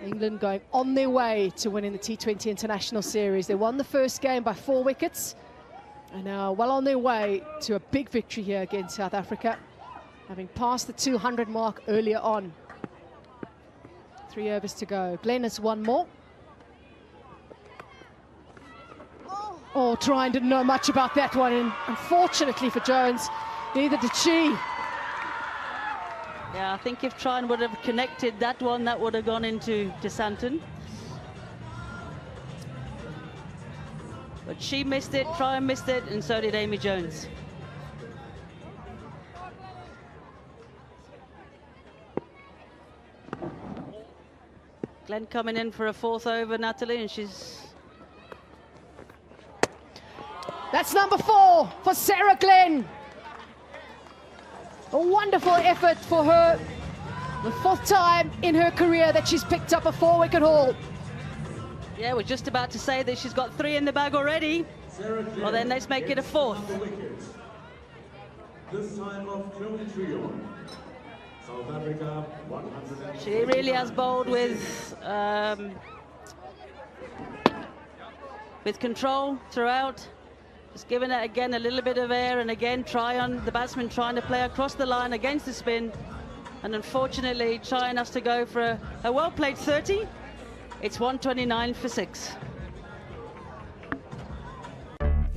S14: England going on their way to winning the T20 International Series. They won the first game by 4 wickets and now well on their way to a big victory here against South Africa, having passed the 200 mark earlier on. 3 overs to go. Glenn has 1 more. Oh, Tryon didn't know much about that one, and unfortunately for Jones, neither did she.
S9: Yeah, I think if Tryon would have connected that one, that would have gone into Santon. But she missed it, Tryon missed it, and so did Amy Jones. Glenn coming in for a 4th over, Natalie, and she's...
S14: That's number 4 for Sarah Glenn. A wonderful effort for her. The 4th time in her career that she's picked up a 4-wicket haul.
S9: Yeah, we're just about to say that she's got 3 in the bag already. Well, then let's make it a 4th.
S20: This time of Chloe Tryon. South Africa, 100.
S9: She really has bowled with control throughout. Just giving it again a little bit of air, and again Tryon, the batsman, trying to play across the line against the spin, and unfortunately Tryon has to go for a well-played 30. It's 129 for 6.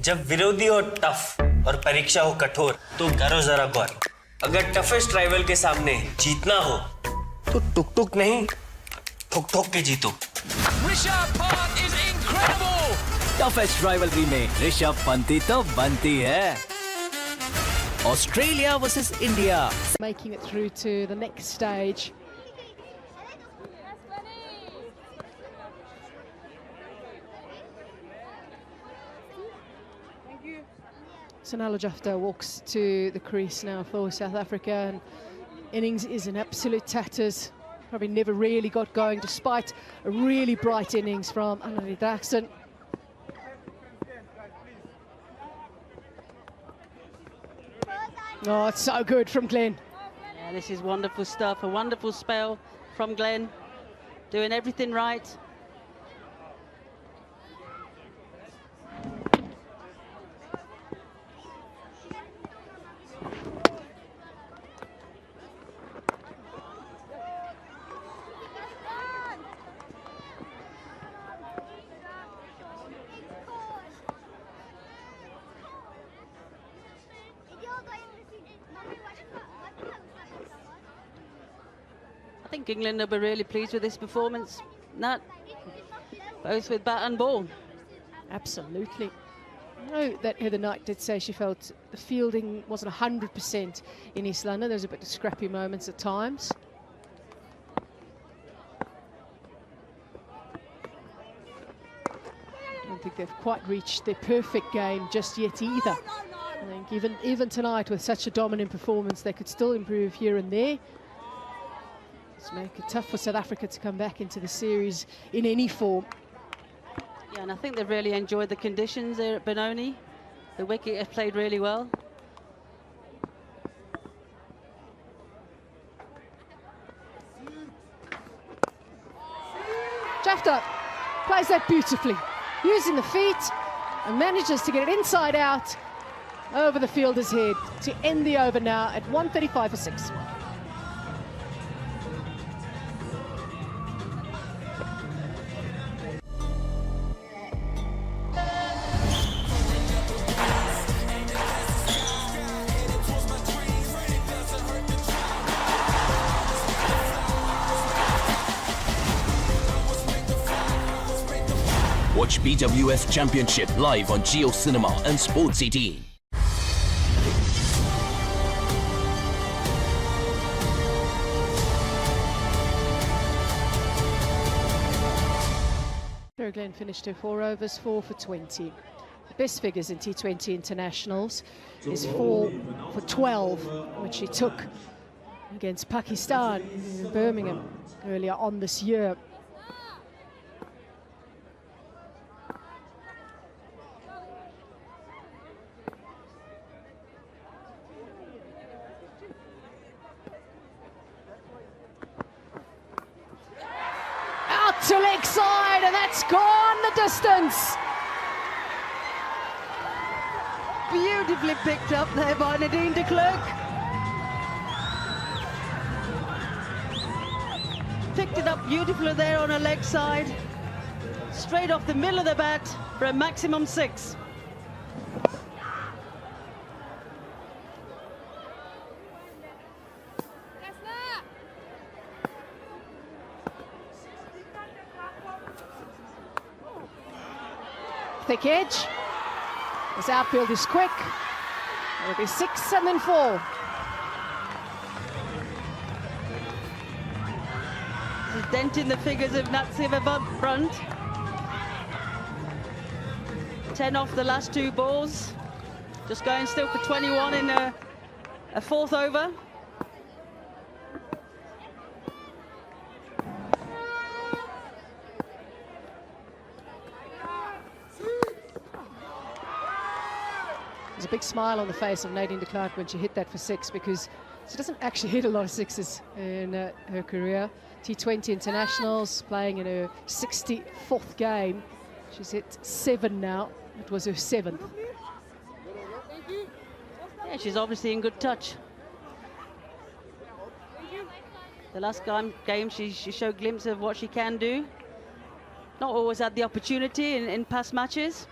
S15: जब विरोधी हो tough और परीक्षा हो कठोर तो करो जरा गौर। अगर टफेस्ट राइवल के सामने जीतना हो तो टुक टुक नहीं ठोक ठोक के जीतो।
S17: टफेस्ट राइवलरी में ऋषभ पंती तो बनती है। Australia versus India.
S14: Making it through to the next stage. Sonala Jafta walks to the crease now for South Africa, and innings is in absolute tatters. Probably never really got going despite a really bright innings from Anari Daxton. Oh, it's so good from Glenn.
S9: Yeah, this is wonderful stuff. A wonderful spell from Glenn. Doing everything right. I think England will be really pleased with this performance, Nat, both with bat and ball.
S14: Absolutely. I know that Heather Knight did say she felt the fielding wasn't 100% in East London. There was a bit of scrappy moments at times. I don't think they've quite reached their perfect game just yet either. I think even tonight with such a dominant performance, they could still improve here and there. It's make it tough for South Africa to come back into the series in any form.
S9: Yeah, and I think they've really enjoyed the conditions there at Benoni. The wicket has played really well.
S14: applies that beautifully, using the feet, and manages to get it inside out over the fielder's head to end the over now at 135 for 6.
S4: Watch BWF Championship live on Geo Cinema and Sports 18.
S14: Glenn finished her 4 overs, 4 for 20. The best figures in T20 internationals is 4 for 12, which she took against Pakistan in Birmingham earlier on this year. To leg side, and that's gone the distance.
S9: Beautifully picked up there by Nadine de Klerk. Picked it up beautifully there on her leg side. Straight off the middle of the bat for a maximum 6.
S14: Thick edge. This outfield is quick. It'll be 6 and then 4.
S9: Dent in the figures of Natsiva Brunt. 10 off the last 2 balls. Just going still for 21 in a 4th over.
S14: There's a big smile on the face of Nadine de Klerk when she hit that for 6, because she doesn't actually hit a lot of 6s in her career. T20 internationals, playing in her 64th game. She's hit 7 now. It was her 7th.
S9: Yeah, she's obviously in good touch. The last game she showed a glimpse of what she can do. Not always had the opportunity in past matches.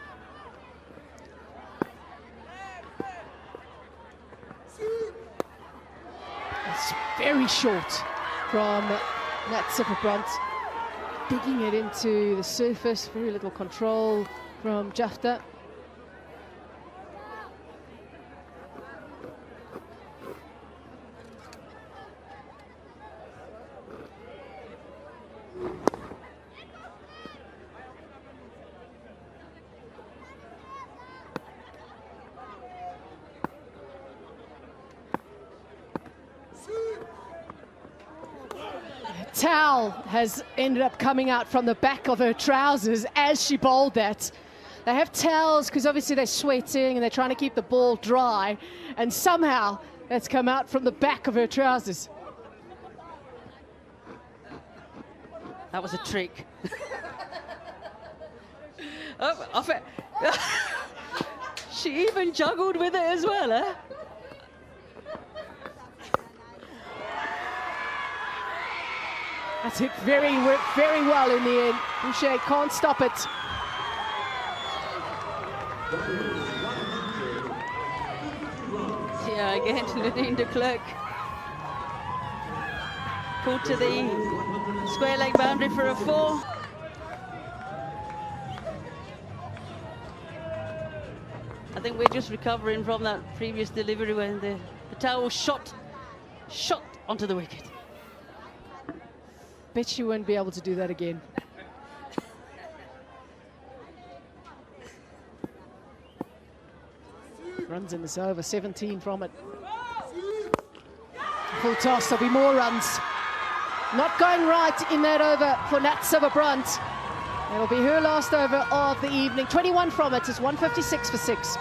S14: It's very short from Natsiva Brunt, digging it into the surface, very little control from Jafta. Towel has ended up coming out from the back of her trousers as she bowled that. They have towels because obviously they're sweating and they're trying to keep the ball dry, and somehow that's come out from the back of her trousers.
S9: That was a trick. Oh, off it. She even juggled with it as well, eh?
S14: That's hit very well in the end. Boucher can't stop it.
S9: Yeah, again, Nadine de Klerk pulled to the square leg boundary for a 4. I think we're just recovering from that previous delivery when the towel shot onto the wicket.
S14: Bet she won't be able to do that again. Runs in this over, 17 from it. Full toss, there'll be more runs. Not going right in that over for Natsiva Brunt. It'll be her last over of the evening. 21 from it, it's 156 for 6.